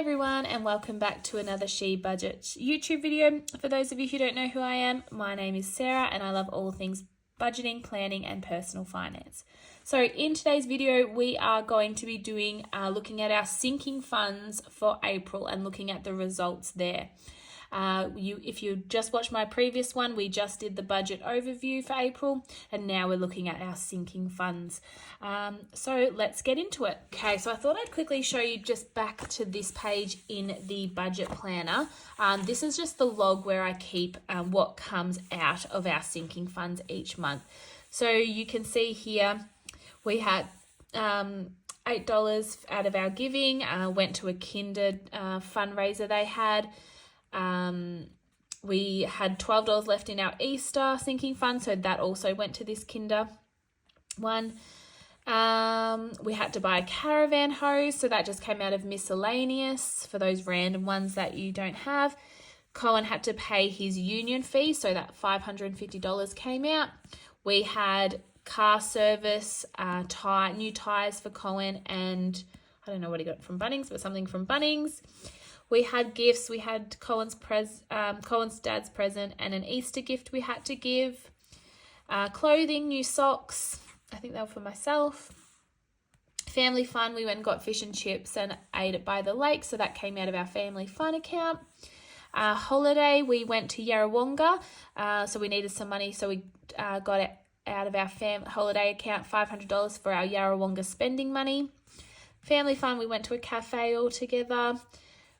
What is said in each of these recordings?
everyone, and welcome back to another She Budgets YouTube video. For those of you who don't know who I am, my name is Sarah and I love all things budgeting, planning and personal finance. So in today's video, we are going to be looking at our sinking funds for April and looking at the results there. If you just watched my previous one, we just did the budget overview for April, and now we're looking at our sinking funds. So let's get into it. Okay, so I thought I'd quickly show you just back to this page in the budget planner. This is just the log where I keep what comes out of our sinking funds each month. So you can see here we had $8 out of our giving, went to a Kinder fundraiser they had. We had $12 left in our Easter sinking fund, so that also went to this Kinder one. We had to buy a caravan hose, so that just came out of miscellaneous for those random ones that you don't have. Cohen had to pay his union fee, so that $550 came out. We had car service, new tires for Cohen, and I don't know what he got from Bunnings, but something from Bunnings. We had gifts. We had Cohen's dad's present and an Easter gift we had to give. Clothing, new socks. I think they were for myself. Family fun. We went and got fish and chips and ate it by the lake. So that came out of our family fun account. Holiday. We went to Yarrawonga. So we needed some money. So we got it out of our holiday account, $500 for our Yarrawonga spending money. Family fun. We went to a cafe all together.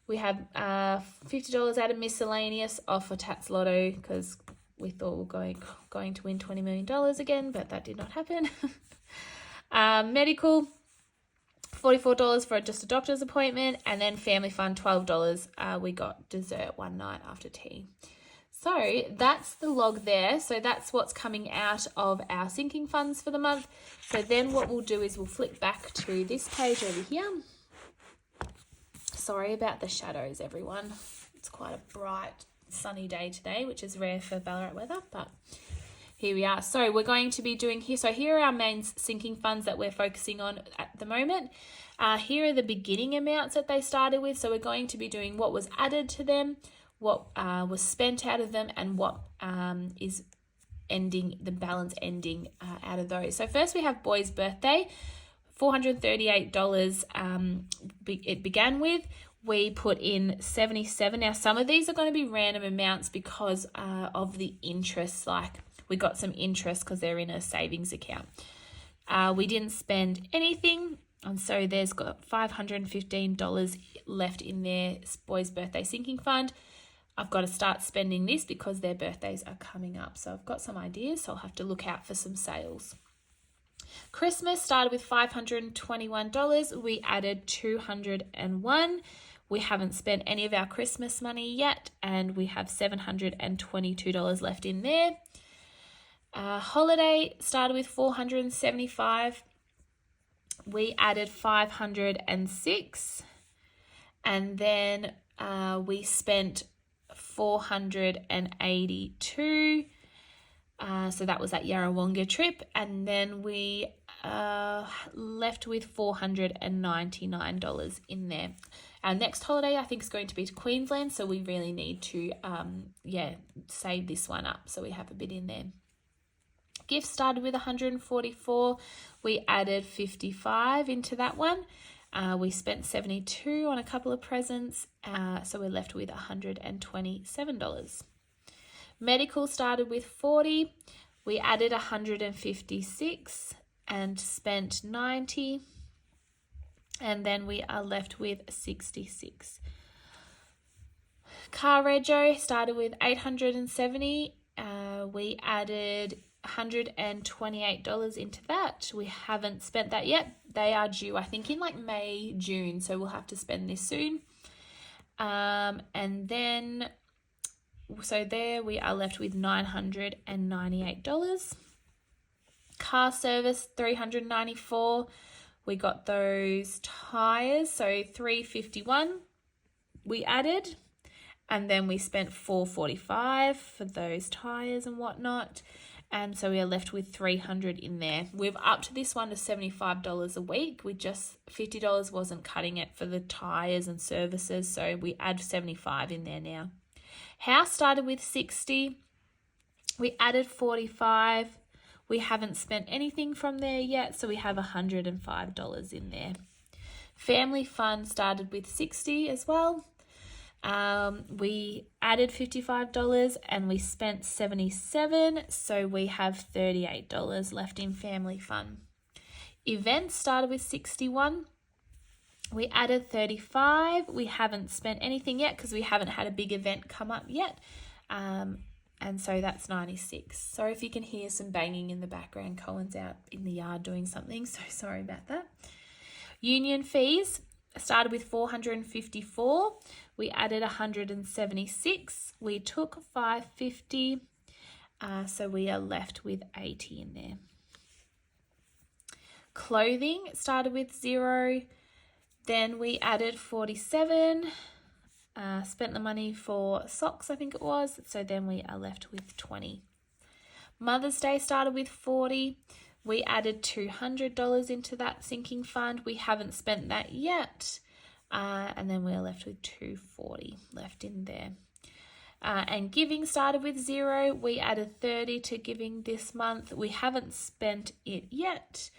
We had $50 out of miscellaneous off for Tats Lotto because we thought we were going to win $20 million again, but that did not happen. Medical, $44 for just a doctor's appointment, and then family fund, $12. We got dessert one night after tea. So that's the log there. So that's what's coming out of our sinking funds for the month. So then what we'll do is we'll flip back to this page over here. Sorry about the shadows, everyone. It's quite a bright, sunny day today, which is rare for Ballarat weather, but here we are. So we're going to be doing here. So here are our main sinking funds that we're focusing on at the moment. Here are the beginning amounts that they started with. So we're going to be doing what was added to them, what was spent out of them, and what is ending, the balance ending out of those. So first we have Boy's birthday. $438 it began with. We put in $77. Now some of these are going to be random amounts because of the interest. Like we got some interest because they're in a savings account. We didn't spend anything, and so there's got $515 left in their Boys' birthday sinking fund. I've got to start spending this because their birthdays are coming up, so I've got some ideas, so I'll have to look out for some sales. Christmas started with $521. We added $201. We haven't spent any of our Christmas money yet, and we have $722 left in there. Holiday started with $475. We added $506, and then we spent $482. So that was that Yarrawonga trip, and then we left with $499 in there. Our next holiday I think is going to be to Queensland, so we really need to save this one up so we have a bit in there. Gifts started with $144. We added $55 into that one. We spent $72 on a couple of presents, so we're left with $127. Medical started with $40. We added $156 and spent $90. And then we are left with $66. Car rego started with $870. We added $128 into that. We haven't spent that yet. They are due, I think, in like May, June, so we'll have to spend this soon. And then so there we are left with $998. Car service, $394. We got those tires, so $351 we added, and then we spent $445 for those tires and whatnot. And so we are left with $300 in there. We've upped this one to $75 a week. We just, $50 wasn't cutting it for the tyres and services, so we add $75 in there now. House started with $60. We added $45. We haven't spent anything from there yet, so we have $105 in there. Family fund started with $60 as well. We added $55 and we spent $77, so we have $38 left in family fund. Events started with $61. We added $35. We haven't spent anything yet because we haven't had a big event come up yet. And so that's $96. Sorry if you can hear some banging in the background. Colin's out in the yard doing something, so sorry about that. Union fees started with $454. We added $176. We took $550. So we are left with $80 in there. Clothing started with $0. Then we added $47. Spent the money for socks, I think it was. So then we are left with $20. Mother's Day started with $40. We added $200 into that sinking fund. We haven't spent that yet. And then we're left with $240 left in there. And giving started with $0. We added $30 to giving this month. We haven't spent it yet.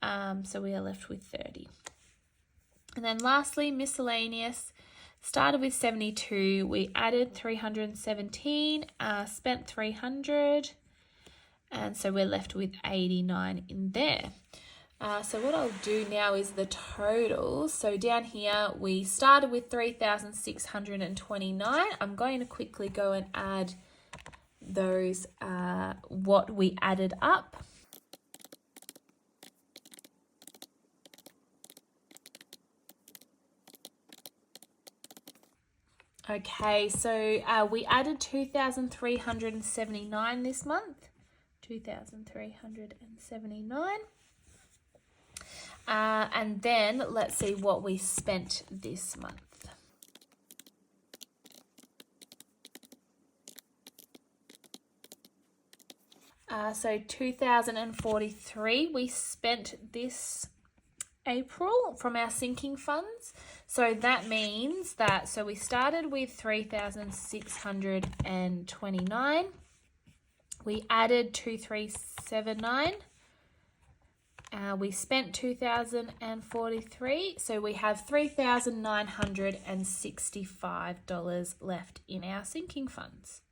So we are left with $30. And then lastly, miscellaneous started with $72. We added $317, spent $300. And so we're left with $89 in there. So what I'll do now is the totals. So down here, we started with $3,629. I'm going to quickly go and add those, what we added up. Okay, so we added $2,379 this month. $2,379. And then let's see what we spent this month. So $2,043 we spent this April from our sinking funds. So that means that, so we started with $3,629. We added $2,379. We spent $2,043. So we have $3,965 left in our sinking funds.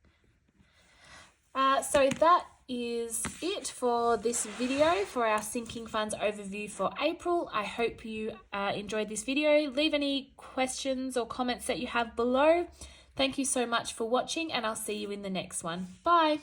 So that is it for this video for our sinking funds overview for April. I hope you enjoyed this video. Leave any questions or comments that you have below. Thank you so much for watching, and I'll see you in the next one. Bye.